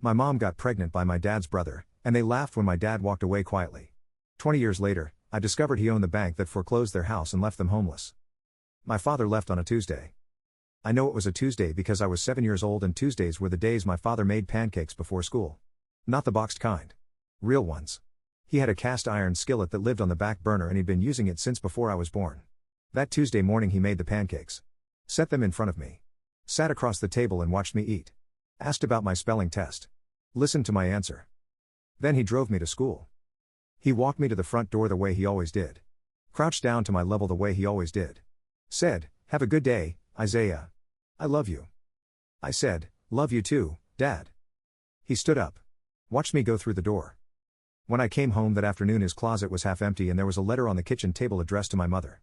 My mom got pregnant by my dad's brother, and they laughed when my dad walked away quietly. 20 years later, I discovered he owned the bank that foreclosed their house and left them homeless. My father left on a Tuesday. I know it was a Tuesday because I was 7 years old and Tuesdays were the days my father made pancakes before school. Not the boxed kind. Real ones. He had a cast iron skillet that lived on the back burner and he'd been using it since before I was born. That Tuesday morning he made the pancakes. Set them in front of me. Sat across the table and watched me eat. Asked about my spelling test. Listened to my answer. Then he drove me to school. He walked me to the front door the way he always did. Crouched down to my level the way he always did. Said, "Have a good day, Isaiah. I love you." I said, "Love you too, Dad." He stood up. Watched me go through the door. When I came home that afternoon his closet was half empty and there was a letter on the kitchen table addressed to my mother.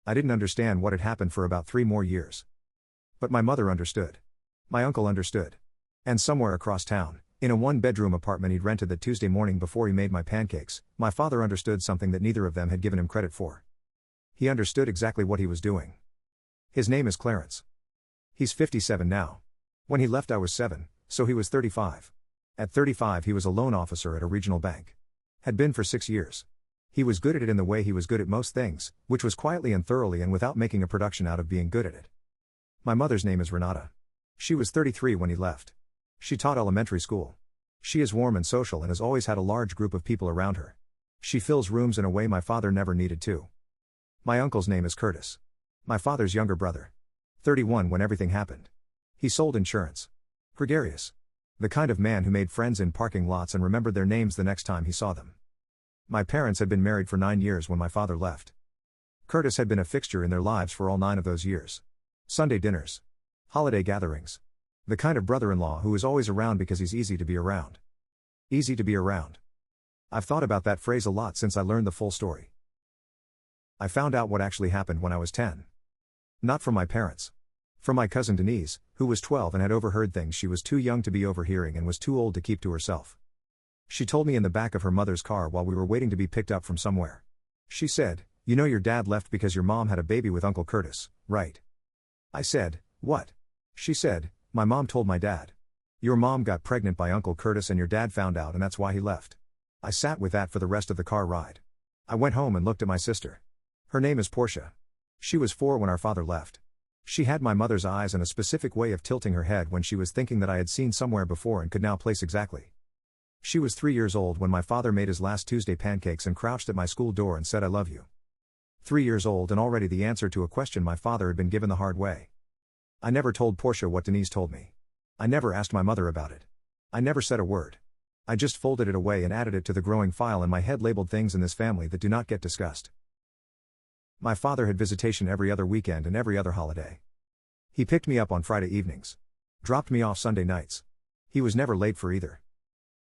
I didn't understand what had happened for about 3 more years. But my mother understood. My uncle understood. And somewhere across town, in a 1-bedroom apartment he'd rented that Tuesday morning before he made my pancakes, my father understood something that neither of them had given him credit for. He understood exactly what he was doing. His name is Clarence. He's 57 now. When he left I was 7, so he was 35. At 35 he was a loan officer at a regional bank. Had been for 6 years. He was good at it in the way he was good at most things, which was quietly and thoroughly and without making a production out of being good at it. My mother's name is Renata. She was 33 when he left. She taught elementary school. She is warm and social and has always had a large group of people around her. She fills rooms in a way my father never needed to. My uncle's name is Curtis. My father's younger brother. 31 when everything happened. He sold insurance. Gregarious. The kind of man who made friends in parking lots and remembered their names the next time he saw them. My parents had been married for 9 years when my father left. Curtis had been a fixture in their lives for all 9 of those years. Sunday dinners. Holiday gatherings. The kind of brother-in-law who is always around because he's easy to be around. Easy to be around. I've thought about that phrase a lot since I learned the full story. I found out what actually happened when I was 10. Not from my parents. From my cousin Denise, who was 12 and had overheard things she was too young to be overhearing and was too old to keep to herself. She told me in the back of her mother's car while we were waiting to be picked up from somewhere. She said, "You know your dad left because your mom had a baby with Uncle Curtis, right?" I said, "What?" She said, "My mom told my dad. Your mom got pregnant by Uncle Curtis and your dad found out and that's why he left." I sat with that for the rest of the car ride. I went home and looked at my sister. Her name is Portia. She was 4 when our father left. She had my mother's eyes and a specific way of tilting her head when she was thinking that I had seen somewhere before and could now place exactly. She was 3 years old when my father made his last Tuesday pancakes and crouched at my school door and said "I love you." 3 years old and already the answer to a question my father had been given the hard way. I never told Portia what Denise told me. I never asked my mother about it. I never said a word. I just folded it away and added it to the growing file in my head labeled things in this family that do not get discussed. My father had visitation every other weekend and every other holiday. He picked me up on Friday evenings. Dropped me off Sunday nights. He was never late for either.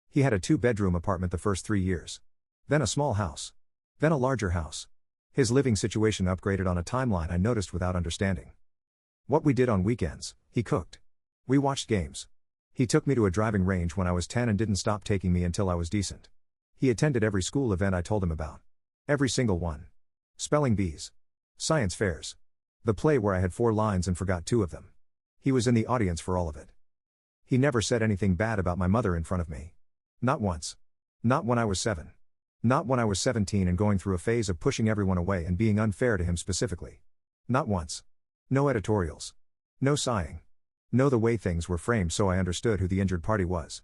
He had a 2-bedroom apartment the first 3 years. Then a small house. Then a larger house. His living situation upgraded on a timeline I noticed without understanding. What we did on weekends, he cooked. We watched games. He took me to a driving range when I was 10 and didn't stop taking me until I was decent. He attended every school event I told him about. Every single one. Spelling bees. Science fairs. The play where I had 4 lines and forgot 2 of them. He was in the audience for all of it. He never said anything bad about my mother in front of me. Not once. Not when I was 7. Not when I was 17 and going through a phase of pushing everyone away and being unfair to him specifically. Not once. No editorials. No sighing. No the way things were framed so I understood who the injured party was.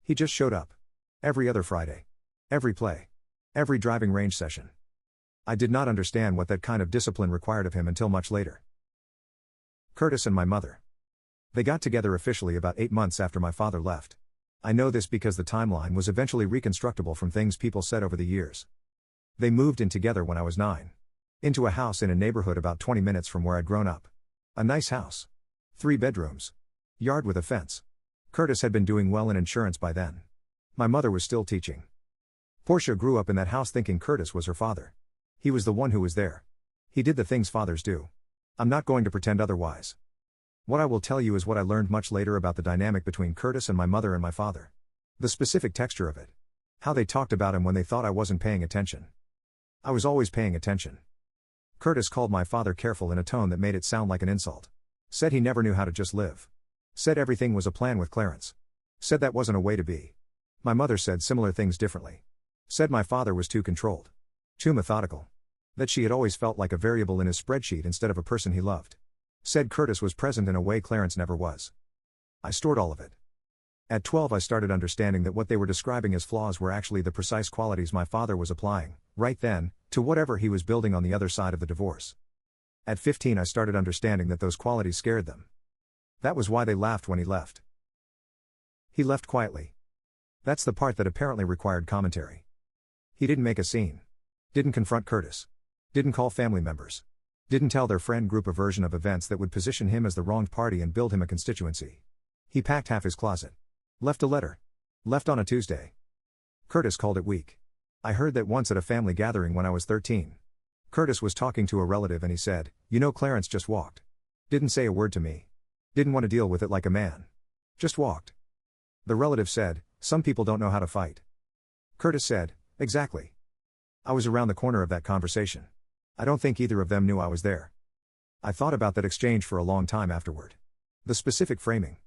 He just showed up. Every other Friday. Every play. Every driving range session. I did not understand what that kind of discipline required of him until much later. Curtis and my mother. They got together officially about 8 months after my father left. I know this because the timeline was eventually reconstructible from things people said over the years. They moved in together when I was 9. Into a house in a neighborhood about 20 minutes from where I'd grown up. A nice house. 3 bedrooms. Yard with a fence. Curtis had been doing well in insurance by then. My mother was still teaching. Portia grew up in that house thinking Curtis was her father. He was the one who was there. He did the things fathers do. I'm not going to pretend otherwise. What I will tell you is what I learned much later about the dynamic between Curtis and my mother and my father. The specific texture of it. How they talked about him when they thought I wasn't paying attention. I was always paying attention. Curtis called my father careful in a tone that made it sound like an insult. Said he never knew how to just live. Said everything was a plan with Clarence. Said that wasn't a way to be. My mother said similar things differently. Said my father was too controlled. Too methodical. That she had always felt like a variable in his spreadsheet instead of a person he loved. Said Curtis was present in a way Clarence never was. I stored all of it. At 12 I started understanding that what they were describing as flaws were actually the precise qualities my father was applying, right then, to whatever he was building on the other side of the divorce. At 15 I started understanding that those qualities scared them. That was why they laughed when he left. He left quietly. That's the part that apparently required commentary. He didn't make a scene. Didn't confront Curtis. Didn't call family members. Didn't tell their friend group a version of events that would position him as the wronged party and build him a constituency. He packed half his closet. Left a letter. Left on a Tuesday. Curtis called it weak. I heard that once at a family gathering when I was 13. Curtis was talking to a relative and he said, "You know, Clarence just walked. Didn't say a word to me. Didn't want to deal with it like a man. Just walked." The relative said, "Some people don't know how to fight." Curtis said, "Exactly." I was around the corner of that conversation. I don't think either of them knew I was there. I thought about that exchange for a long time afterward. The specific framing.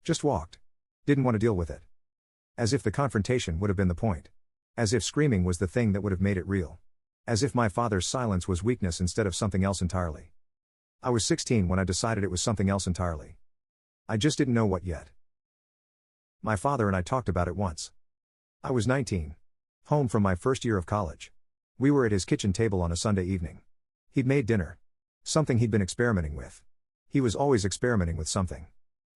Just walked. Didn't want to deal with it. As if the confrontation would have been the point. As if screaming was the thing that would have made it real. As if my father's silence was weakness instead of something else entirely. I was 16 when I decided it was something else entirely. I just didn't know what yet. My father and I talked about it once. I was 19. Home from my first year of college. We were at his kitchen table on a Sunday evening. He'd made dinner. Something he'd been experimenting with. He was always experimenting with something.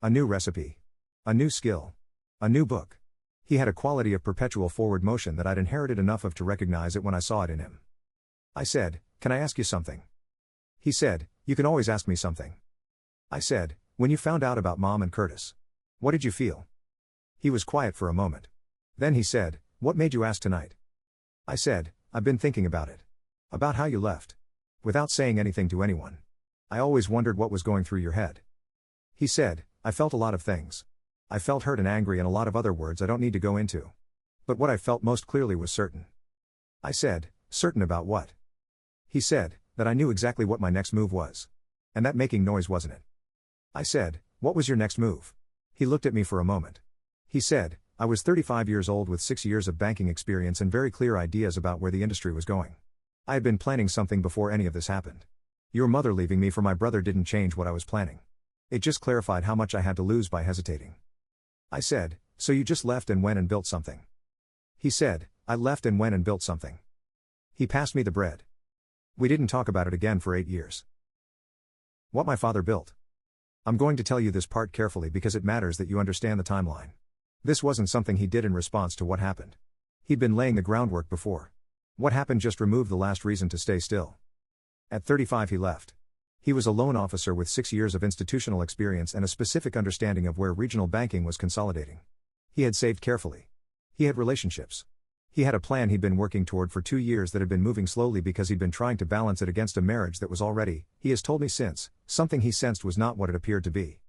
A new recipe. A new skill. A new book. He had a quality of perpetual forward motion that I'd inherited enough of to recognize it when I saw it in him. I said, "Can I ask you something?" He said, "You can always ask me something." I said, "When you found out about Mom and Curtis, what did you feel?" He was quiet for a moment. Then he said, "What made you ask tonight?" I said, "I've been thinking about it. About how you left. Without saying anything to anyone. I always wondered what was going through your head." He said, "I felt a lot of things. I felt hurt and angry and a lot of other words I don't need to go into. But what I felt most clearly was certain." I said, "Certain about what?" He said, "That I knew exactly what my next move was. And that making noise wasn't it." I said, "What was your next move?" He looked at me for a moment. He said, "I was 35 years old with 6 years of banking experience and very clear ideas about where the industry was going. I had been planning something before any of this happened. Your mother leaving me for my brother didn't change what I was planning. It just clarified how much I had to lose by hesitating." I said, "So you just left and went and built something?" He said, "I left and went and built something." He passed me the bread. We didn't talk about it again for 8 years. What my father built. I'm going to tell you this part carefully because it matters that you understand the timeline. This wasn't something he did in response to what happened. He'd been laying the groundwork before. What happened just removed the last reason to stay still. At 35 he left. He was a loan officer with 6 years of institutional experience and a specific understanding of where regional banking was consolidating. He had saved carefully. He had relationships. He had a plan he'd been working toward for 2 years that had been moving slowly because he'd been trying to balance it against a marriage that was already, he has told me since, something he sensed was not what it appeared to be.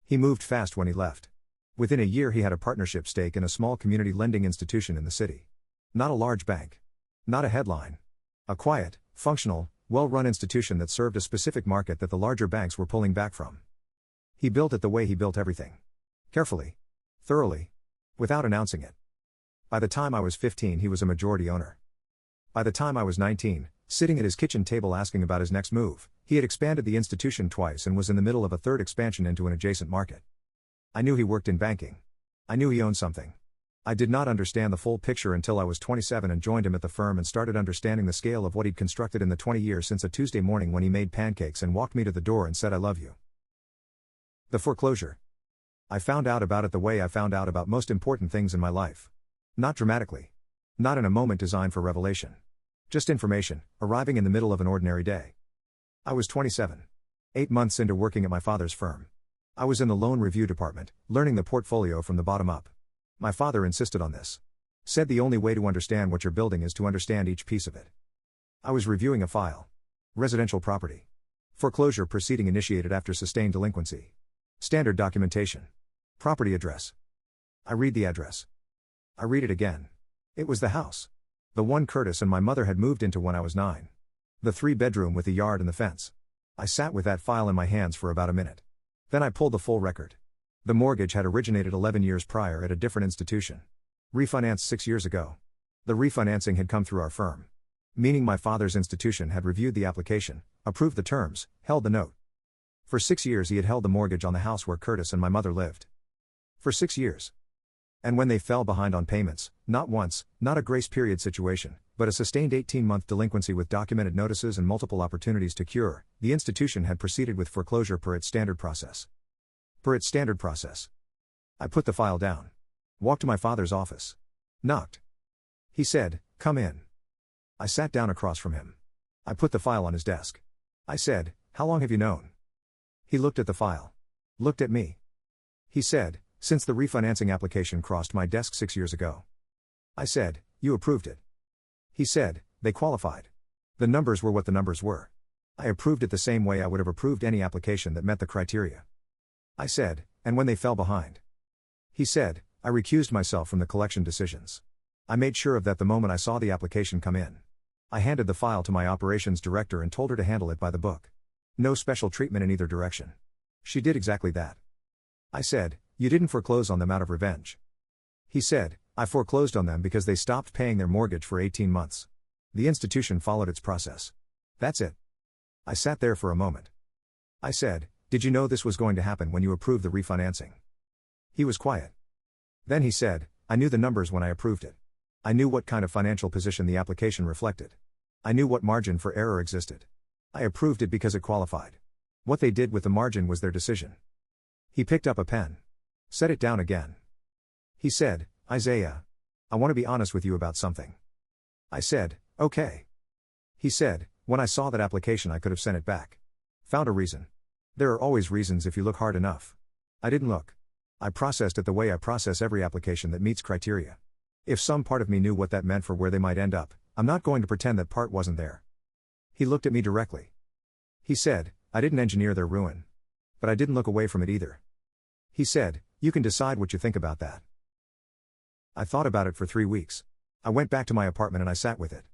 He moved fast when he left. Within a year he had a partnership stake in a small community lending institution in the city. Not a large bank. Not a headline. A quiet, functional, well-run institution that served a specific market that the larger banks were pulling back from. He built it the way he built everything. Carefully. Thoroughly. Without announcing it. By the time I was 15 he was a majority owner. By the time I was 19, sitting at his kitchen table asking about his next move, he had expanded the institution twice and was in the middle of a third expansion into an adjacent market. I knew he worked in banking. I knew he owned something. I did not understand the full picture until I was 27 and joined him at the firm and started understanding the scale of what he'd constructed in the 20 years since a Tuesday morning when he made pancakes and walked me to the door and said, "I love you." The foreclosure. I found out about it the way I found out about most important things in my life. Not dramatically. Not in a moment designed for revelation. Just information, arriving in the middle of an ordinary day. I was 27. 8 months into working at my father's firm. I was in the loan review department, learning the portfolio from the bottom up. My father insisted on this. Said the only way to understand what you're building is to understand each piece of it. I was reviewing a file. Residential property. Foreclosure proceeding initiated after sustained delinquency. Standard documentation. Property address. I read the address. I read it again. It was the house. The one Curtis and my mother had moved into when I was 9. The 3-bedroom with the yard and the fence. I sat with that file in my hands for about a minute. Then I pulled the full record. The mortgage had originated 11 years prior at a different institution. Refinanced 6 years ago. The refinancing had come through our firm. Meaning my father's institution had reviewed the application, approved the terms, held the note. For 6 years he had held the mortgage on the house where Curtis and my mother lived. For 6 years. And when they fell behind on payments, not once, not a grace period situation, but a sustained 18-month delinquency with documented notices and multiple opportunities to cure, the institution had proceeded with foreclosure per its standard process. Per its standard process. I put the file down. Walked to my father's office. Knocked. He said, "Come in." I sat down across from him. I put the file on his desk. I said, "How long have you known?" He looked at the file. Looked at me. He said, "Since the refinancing application crossed my desk 6 years ago." I said, "You approved it." He said, "They qualified. The numbers were what the numbers were. I approved it the same way I would have approved any application that met the criteria." I said, "And when they fell behind?" He said, "I recused myself from the collection decisions. I made sure of that the moment I saw the application come in. I handed the file to my operations director and told her to handle it by the book. No special treatment in either direction. She did exactly that." I said, "You didn't foreclose on them out of revenge." He said, "I foreclosed on them because they stopped paying their mortgage for 18 months. The institution followed its process. That's it." I sat there for a moment. I said, "Did you know this was going to happen when you approved the refinancing?" He was quiet. Then he said, "I knew the numbers when I approved it. I knew what kind of financial position the application reflected. I knew what margin for error existed. I approved it because it qualified. What they did with the margin was their decision." He picked up a pen. Set it down again. He said, "Isaiah, I want to be honest with you about something." I said, "Okay." He said, "When I saw that application I could have sent it back. Found a reason. There are always reasons if you look hard enough. I didn't look. I processed it the way I process every application that meets criteria. If some part of me knew what that meant for where they might end up, I'm not going to pretend that part wasn't there." He looked at me directly. He said, "I didn't engineer their ruin. But I didn't look away from it either." He said, "You can decide what you think about that." I thought about it for 3 weeks. I went back to my apartment and I sat with it.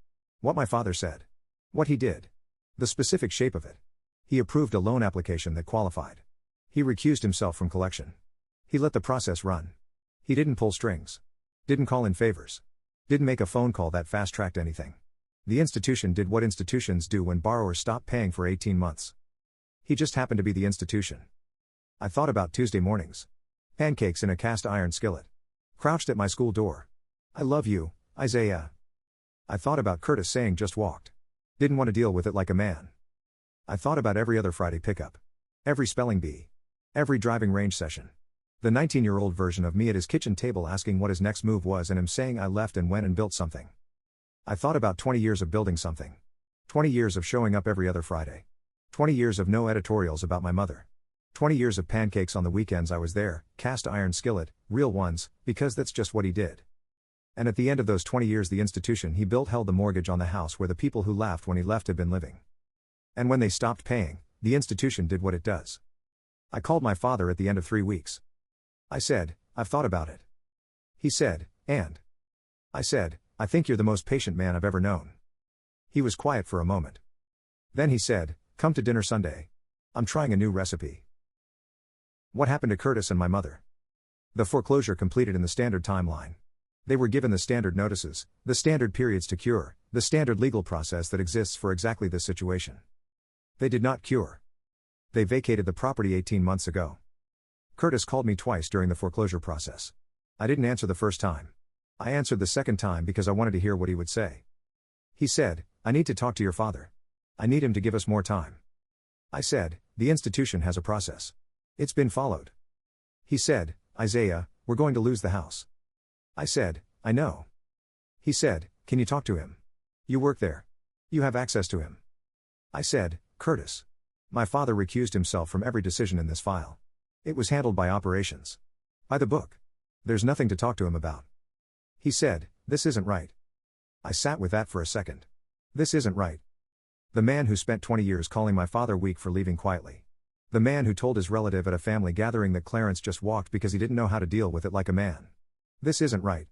What my father said. What he did. The specific shape of it. He approved a loan application that qualified. He recused himself from collection. He let the process run. He didn't pull strings. Didn't call in favors. Didn't make a phone call that fast-tracked anything. The institution did what institutions do when borrowers stop paying for 18 months. He just happened to be the institution. I thought about Tuesday mornings. Pancakes in a cast iron skillet. Crouched at my school door. "I love you, Isaiah." I thought about Curtis saying just walked. Didn't want to deal with it like a man. I thought about every other Friday pickup. Every spelling bee. Every driving range session. The 19-year-old version of me at his kitchen table asking what his next move was and him saying I left and went and built something. I thought about 20 years of building something. 20 years of showing up every other Friday. 20 years of no editorials about my mother. 20 years of pancakes on the weekends I was there, cast iron skillet, real ones, because that's just what he did. And at the end of those 20 years the institution he built held the mortgage on the house where the people who laughed when he left had been living. And when they stopped paying, the institution did what it does. I called my father at the end of 3 weeks. I said, "I've thought about it." He said, "And?" I said, "I think you're the most patient man I've ever known." He was quiet for a moment. Then he said, "Come to dinner Sunday. I'm trying a new recipe." What happened to Curtis and my mother? The foreclosure completed in the standard timeline. They were given the standard notices, the standard periods to cure, the standard legal process that exists for exactly this situation. They did not cure. They vacated the property 18 months ago. Curtis called me twice during the foreclosure process. I didn't answer the first time. I answered the second time because I wanted to hear what he would say. He said, "I need to talk to your father. I need him to give us more time." I said, "The institution has a process. It's been followed." He said, "Isaiah, we're going to lose the house." I said, "I know." He said, "Can you talk to him? You work there. You have access to him." I said, "Curtis. My father recused himself from every decision in this file. It was handled by operations. By the book. There's nothing to talk to him about." He said, "This isn't right." I sat with that for a second. This isn't right. The man who spent 20 years calling my father weak for leaving quietly. The man who told his relative at a family gathering that Clarence just walked because he didn't know how to deal with it like a man. This isn't right.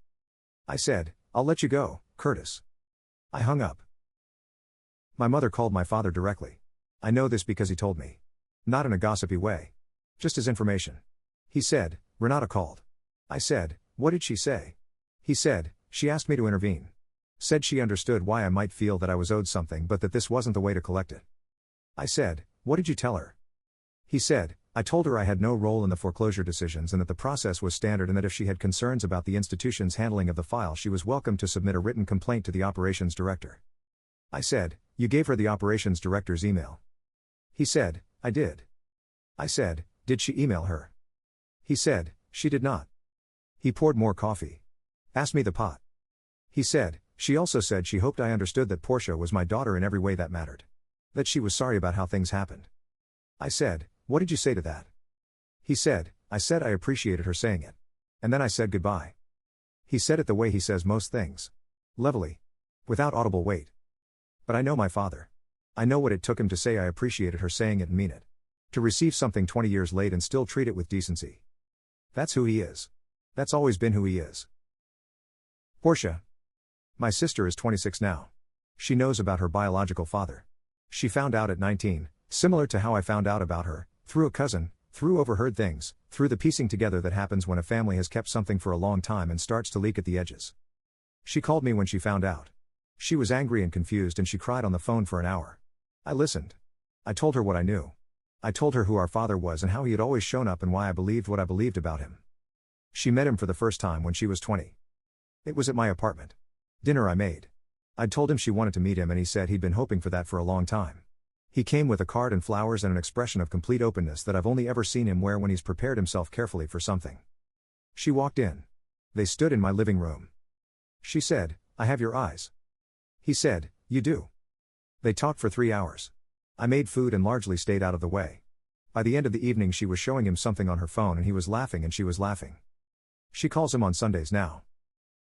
I said, "I'll let you go, Curtis." I hung up. My mother called my father directly. I know this because he told me. Not in a gossipy way. Just as information. He said, Renata called. I said, what did she say? He said, she asked me to intervene. Said she understood why I might feel that I was owed something but that this wasn't the way to collect it. I said, what did you tell her? He said, I told her I had no role in the foreclosure decisions and that the process was standard and that if she had concerns about the institution's handling of the file she was welcome to submit a written complaint to the operations director. I said, you gave her the operations director's email. He said, I did. I said, did she email her? He said, she did not. He poured more coffee. Asked me the pot. He said, she also said she hoped I understood that Portia was my daughter in every way that mattered. That she was sorry about how things happened. I said, what did you say to that? He said, I said I appreciated her saying it. And then I said goodbye. He said it the way he says most things. Levelly. Without audible weight. But I know my father. I know what it took him to say I appreciated her saying it and mean it. To receive something 20 years late and still treat it with decency. That's who he is. That's always been who he is. Portia. My sister is 26 now. She knows about her biological father. She found out at 19, similar to how I found out about her, through a cousin, through overheard things, through the piecing together that happens when a family has kept something for a long time and starts to leak at the edges. She called me when she found out. She was angry and confused and she cried on the phone for an hour. I listened. I told her what I knew. I told her who our father was and how he had always shown up and why I believed what I believed about him. She met him for the first time when she was 20. It was at my apartment. Dinner I made. I'd told him she wanted to meet him and he said he'd been hoping for that for a long time. He came with a card and flowers and an expression of complete openness that I've only ever seen him wear when he's prepared himself carefully for something. She walked in. They stood in my living room. She said, I have your eyes. He said, you do. They talked for 3 hours. I made food and largely stayed out of the way. By the end of the evening she was showing him something on her phone and he was laughing and she was laughing. She calls him on Sundays now.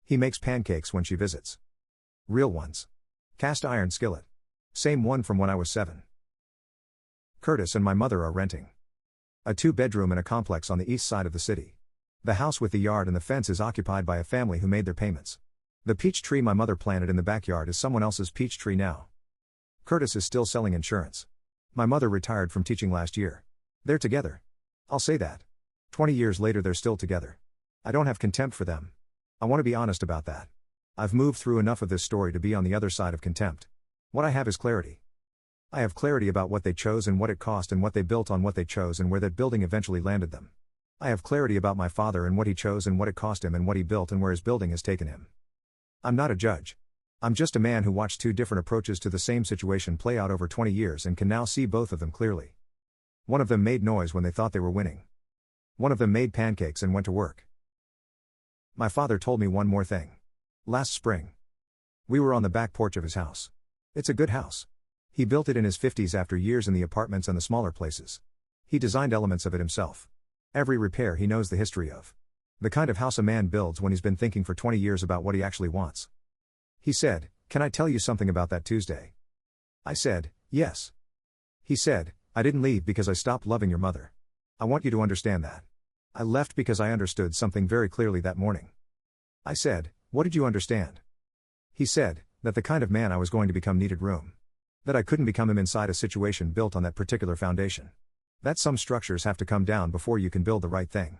He makes pancakes when she visits. Real ones. Cast iron skillet. Same one from when I was 7. Curtis and my mother are renting a 2-bedroom in a complex on the east side of the city. The house with the yard and the fence is occupied by a family who made their payments. The peach tree my mother planted in the backyard is someone else's peach tree now. Curtis is still selling insurance. My mother retired from teaching last year. They're together. I'll say that. 20 years later they're still together. I don't have contempt for them. I want to be honest about that. I've moved through enough of this story to be on the other side of contempt. What I have is clarity. I have clarity about what they chose and what it cost and what they built on what they chose and where that building eventually landed them. I have clarity about my father and what he chose and what it cost him and what he built and where his building has taken him. I'm not a judge. I'm just a man who watched 2 different approaches to the same situation play out over 20 years and can now see both of them clearly. One of them made noise when they thought they were winning. One of them made pancakes and went to work. My father told me one more thing. Last spring. We were on the back porch of his house. It's a good house. He built it in his 50s after years in the apartments and the smaller places. He designed elements of it himself. Every repair he knows the history of. The kind of house a man builds when he's been thinking for 20 years about what he actually wants. He said, can I tell you something about that Tuesday? I said, yes. He said, I didn't leave because I stopped loving your mother. I want you to understand that. I left because I understood something very clearly that morning. I said, what did you understand? He said, that the kind of man I was going to become needed room. That I couldn't become him inside a situation built on that particular foundation. That some structures have to come down before you can build the right thing.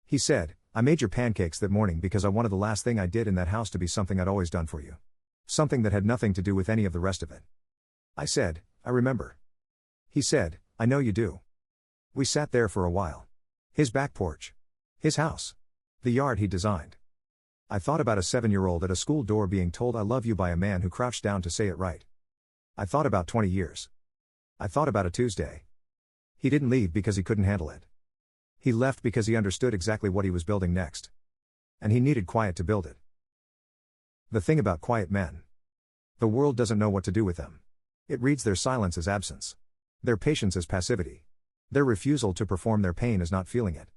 He said, I made your pancakes that morning because I wanted the last thing I did in that house to be something I'd always done for you. Something that had nothing to do with any of the rest of it. I said, I remember. He said, I know you do. We sat there for a while. His back porch. His house. The yard he designed. I thought about a 7-year-old at a school door being told I love you by a man who crouched down to say it right. I thought about 20 years. I thought about a Tuesday. He didn't leave because he couldn't handle it. He left because he understood exactly what he was building next. And he needed quiet to build it. The thing about quiet men. The world doesn't know what to do with them. It reads their silence as absence. Their patience as passivity. Their refusal to perform their pain as not feeling it.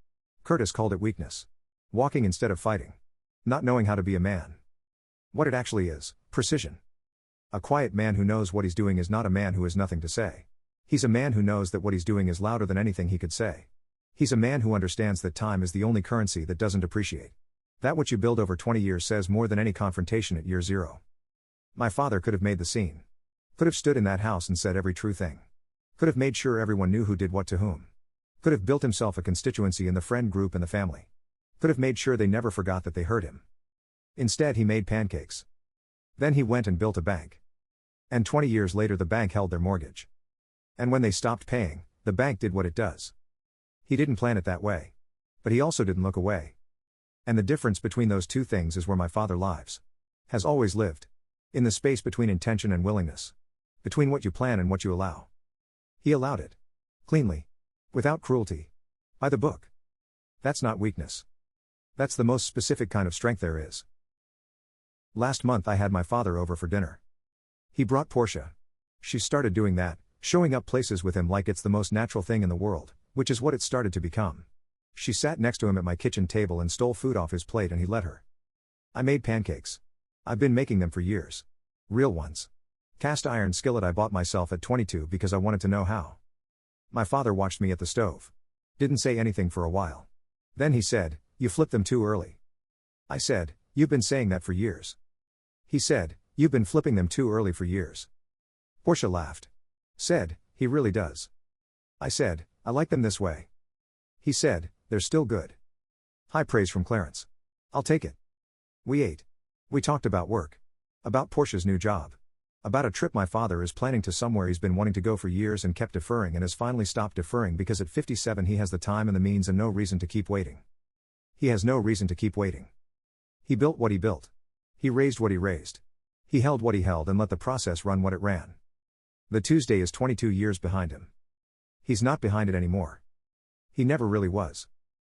Curtis called it weakness. Walking instead of fighting. Not knowing how to be a man. What it actually is, precision. A quiet man who knows what he's doing is not a man who has nothing to say. He's a man who knows that what he's doing is louder than anything he could say. He's a man who understands that time is the only currency that doesn't appreciate. That what you build over 20 years says more than any confrontation at year 0. My father could have made the scene. Could have stood in that house and said every true thing. Could have made sure everyone knew who did what to whom. Could have built himself a constituency in the friend group and the family. Could have made sure they never forgot that they hurt him. Instead, he made pancakes. Then he went and built a bank. And 20 years later, the bank held their mortgage. And when they stopped paying, the bank did what it does. He didn't plan it that way. But he also didn't look away. And the difference between those two things is where my father lives. Has always lived. In the space between intention and willingness. Between what you plan and what you allow. He allowed it. Cleanly. Without cruelty. By the book. That's not weakness. That's the most specific kind of strength there is. Last month I had my father over for dinner. He brought Portia. She started doing that, showing up places with him like it's the most natural thing in the world, which is what it started to become. She sat next to him at my kitchen table and stole food off his plate and he let her. I made pancakes. I've been making them for years. Real ones. Cast iron skillet I bought myself at 22 because I wanted to know how. My father watched me at the stove. Didn't say anything for a while. Then he said, "You flipped them too early." I said, "You've been saying that for years." He said, "You've been flipping them too early for years." Portia laughed. Said, "He really does." I said, "I like them this way." He said, "They're still good." High praise from Clarence. I'll take it. We ate. We talked about work. About Portia's new job. About a trip my father is planning to somewhere he's been wanting to go for years and kept deferring and has finally stopped deferring because at 57 he has the time and the means and no reason to keep waiting. He has no reason to keep waiting. He built what he built. He raised what he raised. He held what he held and let the process run what it ran. The Tuesday is 22 years behind him. He's not behind it anymore. He never really was.